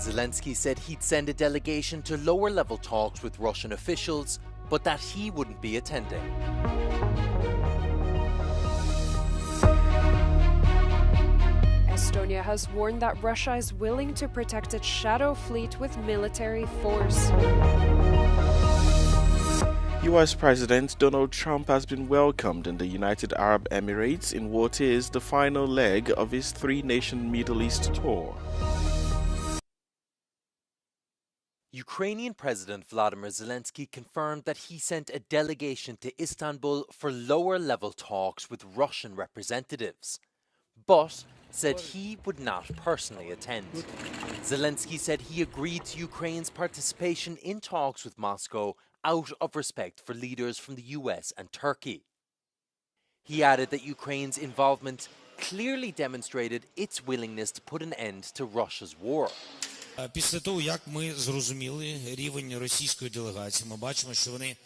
Zelensky said he'd send a delegation to lower-level talks with Russian officials, but that he wouldn't be attending. Estonia has warned that Russia is willing to protect its shadow fleet with military force. US President Donald Trump has been welcomed in the United Arab Emirates in what is the final leg of his three-nation Middle East tour. Ukrainian President Vladimir Zelensky confirmed that he sent a delegation to Istanbul for lower-level talks with Russian representatives, but said he would not personally attend. Zelensky said he agreed to Ukraine's participation in talks with Moscow out of respect for leaders from the US and Turkey. He added that Ukraine's involvement clearly demonstrated its willingness to put an end to Russia's war. Після того, як ми зрозуміли рівень російської делегації, ми бачимо, що вони,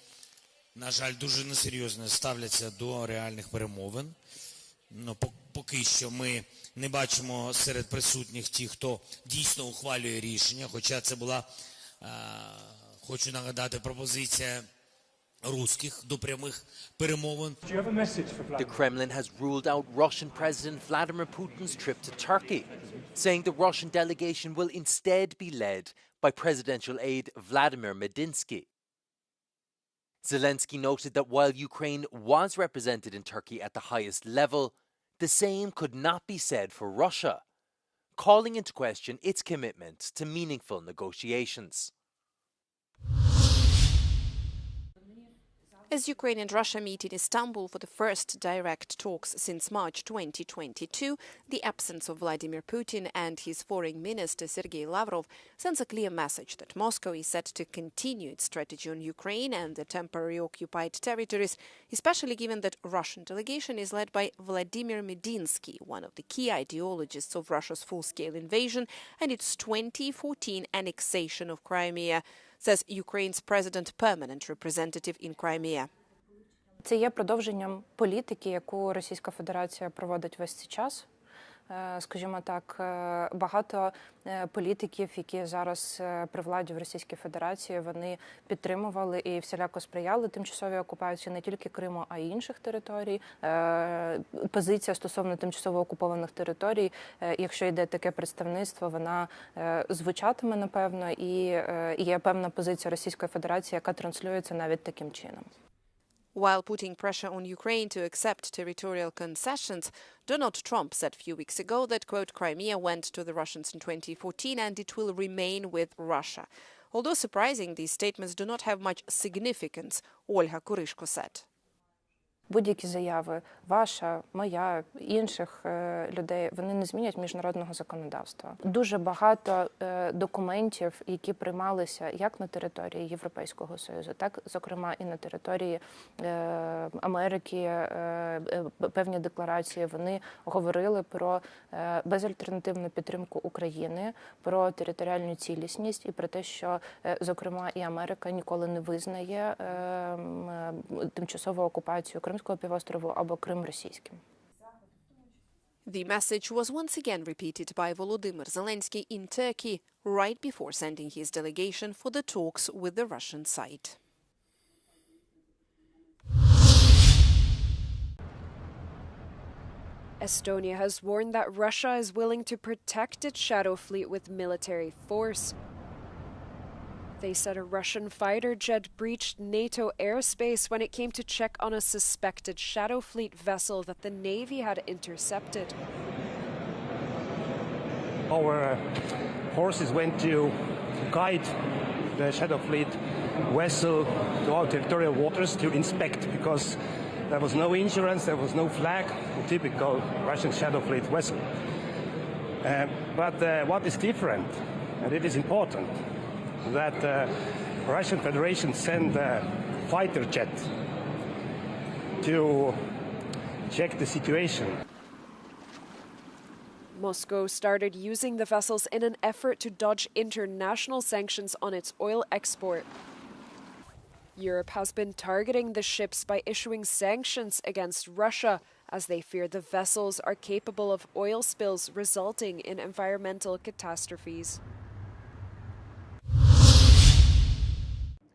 на жаль, дуже несерйозно ставляться до реальних перемовин. Поки що ми не бачимо серед присутніх ті, хто дійсно ухвалює рішення, хоча це була, хочу нагадати, пропозиція русських до прямих перемовин. The Kremlin has ruled out Russian President Vladimir Putin's trip to Turkey, saying the Russian delegation will instead be led by presidential aide Vladimir Medinsky. Zelensky noted that while Ukraine was represented in Turkey at the highest level, the same could not be said for Russia, calling into question its commitment to meaningful negotiations. As Ukraine and Russia meet in Istanbul for the first direct talks since March 2022, the absence of Vladimir Putin and his foreign minister Sergei Lavrov sends a clear message that Moscow is set to continue its strategy on Ukraine and the temporarily occupied territories, especially given that Russian delegation is led by Vladimir Medinsky, one of the key ideologists of Russia's full-scale invasion and its 2014 annexation of Crimea, says Ukraine's president permanent representative in Crimea. Це є продовженням політики, яку Російська Федерація проводить весь цей час. Скажімо так, багато політиків, які зараз при владі в Російській Федерації, вони підтримували і всіляко сприяли тимчасовій окупації не тільки Криму, а й інших територій. Позиція стосовно тимчасово окупованих територій, якщо йде таке представництво, вона звучатиме, напевно, і є певна позиція Російської Федерації, яка транслюється навіть таким чином. While putting pressure on Ukraine to accept territorial concessions, Donald Trump said a few weeks ago that, quote, Crimea went to the Russians in 2014 and it will remain with Russia. Although surprising, these statements do not have much significance, Olga Kurishko said. Будь-які заяви, ваша, моя, інших людей, вони не змінять міжнародного законодавства. Дуже багато документів, які приймалися як на території Європейського Союзу, так, зокрема, і на території Америки, певні декларації, вони говорили про безальтернативну підтримку України, про територіальну цілісність і про те, що, зокрема, і Америка ніколи не визнає тимчасову окупацію Кримського півострову або Крим російським. The message was once again repeated by Volodymyr Zelensky in Turkey right before sending his delegation for the talks with the Russian side. Estonia has warned that Russia is willing to protect its shadow fleet with military force. They said a Russian fighter jet breached NATO airspace when it came to check on a suspected Shadow Fleet vessel that the Navy had intercepted. Our forces went to guide the Shadow Fleet vessel to our territorial waters to inspect, because there was no insurance, there was no flag, a typical Russian Shadow Fleet vessel. But what is different, and it is important, that Russian Federation sent a fighter jet to check the situation. Moscow started using the vessels in an effort to dodge international sanctions on its oil export. Europe has been targeting the ships by issuing sanctions against Russia, as they fear the vessels are capable of oil spills resulting in environmental catastrophes.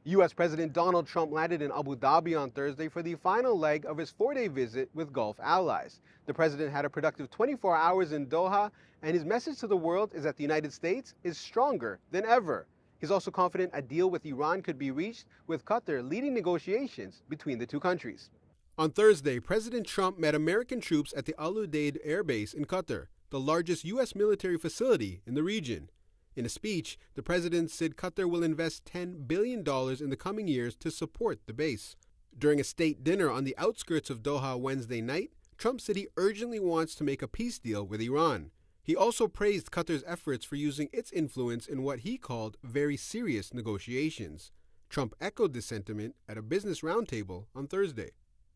U.S. President Donald Trump landed in Abu Dhabi on Thursday for the final leg of his 4-day visit with Gulf allies. The president had a productive 24 hours in Doha, and his message to the world is that the United States is stronger than ever. He's also confident a deal with Iran could be reached, with Qatar leading negotiations between the two countries. On Thursday, President Trump met American troops at the Al Udeid Air Base in Qatar, the largest U.S. military facility in the region. In a speech, the president said Qatar will invest $10 billion in the coming years to support the base. During a state dinner on the outskirts of Doha Wednesday night, Trump said he urgently wants to make a peace deal with Iran. He also praised Qatar's efforts for using its influence in what he called very serious negotiations. Trump echoed this sentiment at a business roundtable on Thursday.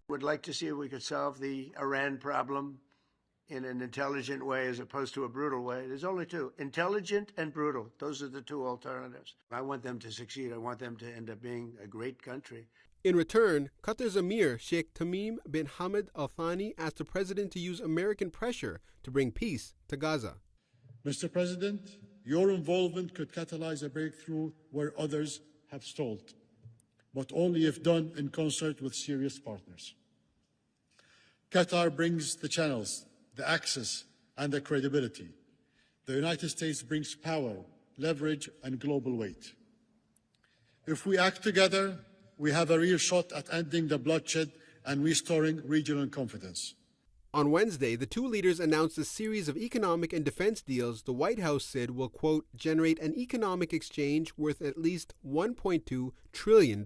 Would like to see if we could solve the Iran problem in an intelligent way as opposed to a brutal way. There's only two, intelligent and brutal. Those are the two alternatives. I want them to succeed. I want them to end up being a great country. In return, Qatar's Emir Sheikh Tamim bin Hamad Al Thani asked the president to use American pressure to bring peace to Gaza. Mr. President, your involvement could catalyze a breakthrough where others have stalled, but only if done in concert with serious partners. Qatar brings the channels, the access, and the credibility. The United States brings power, leverage, and global weight. If we act together, we have a real shot at ending the bloodshed and restoring regional confidence. On Wednesday, the two leaders announced a series of economic and defense deals the White House said will, quote, generate an economic exchange worth at least $1.2 trillion.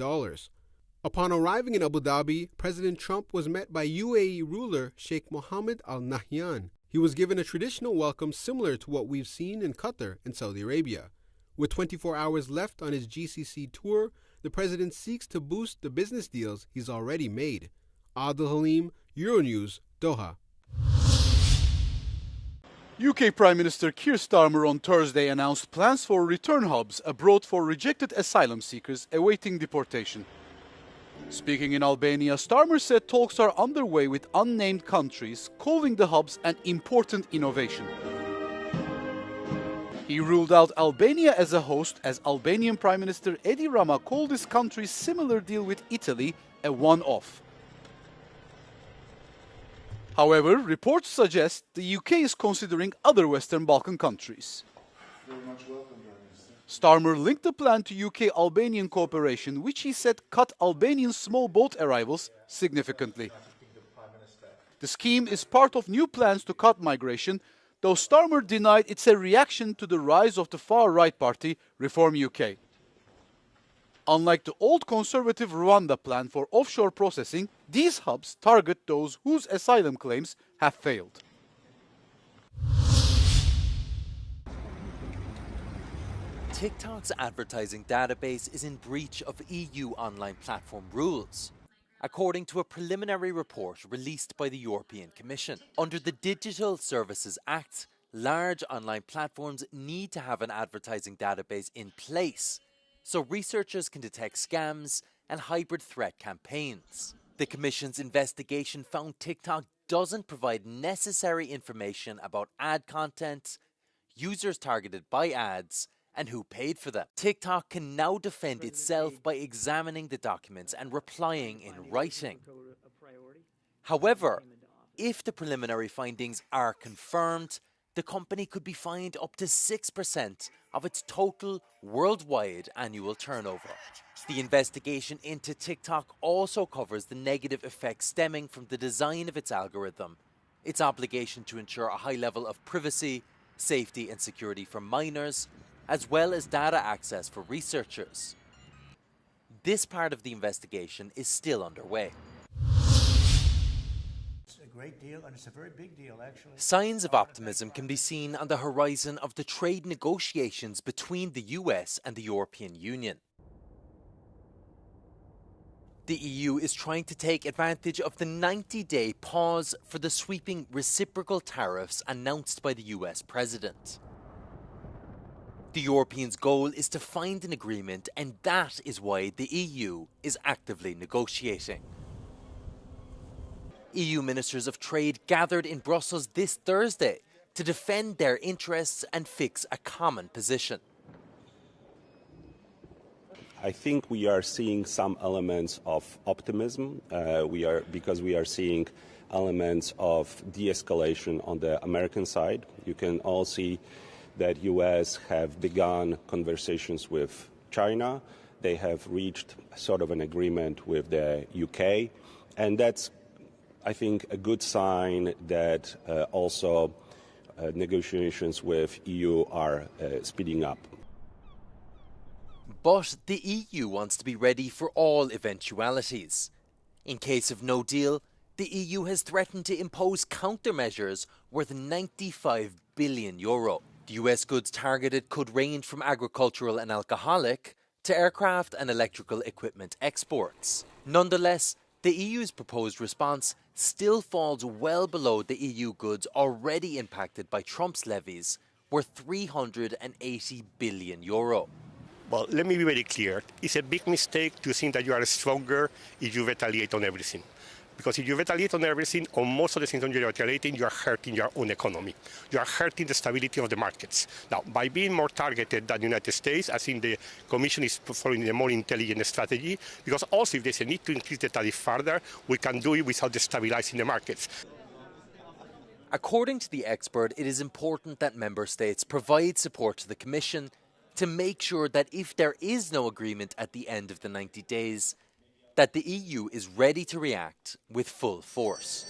Upon arriving in Abu Dhabi, President Trump was met by UAE ruler Sheikh Mohammed Al Nahyan. He was given a traditional welcome similar to what we've seen in Qatar and Saudi Arabia. With 24 hours left on his GCC tour, the president seeks to boost the business deals he's already made. Adil Halim, Euronews, Doha. UK Prime Minister Keir Starmer on Thursday announced plans for return hubs abroad for rejected asylum seekers awaiting deportation. Speaking in Albania, Starmer said talks are underway with unnamed countries, calling the hubs an important innovation. He ruled out Albania as a host, as Albanian Prime Minister Edi Rama called his country's similar deal with Italy a one-off. However, reports suggest the UK is considering other Western Balkan countries. Very much welcome, Prime Minister. Starmer linked the plan to UK-Albanian cooperation, which he said cut Albanian small boat arrivals significantly. The scheme is part of new plans to cut migration, though Starmer denied it's a reaction to the rise of the far-right party, Reform UK. Unlike the old conservative Rwanda plan for offshore processing, these hubs target those whose asylum claims have failed. TikTok's advertising database is in breach of EU online platform rules, according to a preliminary report released by the European Commission. Under the Digital Services Act, large online platforms need to have an advertising database in place, so researchers can detect scams and hybrid threat campaigns. The Commission's investigation found TikTok doesn't provide necessary information about ad content, users targeted by ads, and who paid for them. TikTok can now defend itself by examining the documents and replying in writing. However, if the preliminary findings are confirmed, the company could be fined up to 6% of its total worldwide annual turnover. The investigation into TikTok also covers the negative effects stemming from the design of its algorithm, its obligation to ensure a high level of privacy, safety and security for minors, as well as data access for researchers. This part of the investigation is still underway. Great deal, and it's a very big deal, actually. Signs of optimism can be seen on the horizon of the trade negotiations between the US and the European Union. The EU is trying to take advantage of the 90-day pause for the sweeping reciprocal tariffs announced by the US president. The Europeans' goal is to find an agreement, and that is why the EU is actively negotiating. EU ministers of trade gathered in Brussels this Thursday to defend their interests and fix a common position. I think we are seeing some elements of optimism. Because we are seeing elements of de-escalation on the American side. You can all see that U.S. have begun conversations with China. They have reached sort of an agreement with the UK. And that's, I think, a good sign that also negotiations with EU are speeding up. But the EU wants to be ready for all eventualities. In case of no deal, the EU has threatened to impose countermeasures worth €95 billion. The US goods targeted could range from agricultural and alcoholic to aircraft and electrical equipment exports. Nonetheless, the EU's proposed response still falls well below the EU goods already impacted by Trump's levies, worth €380 billion. Well, let me be very clear. It's a big mistake to think that you are stronger if you retaliate on everything. Because if you retaliate on everything, on most of the things that you're retaliating, you are hurting your own economy. You are hurting the stability of the markets. Now, by being more targeted than the United States, I think the Commission is following a more intelligent strategy, because also if there's a need to increase the tariff further, we can do it without destabilizing the markets. According to the expert, it is important that member states provide support to the Commission to make sure that if there is no agreement at the end of the 90 days, that the EU is ready to react with full force.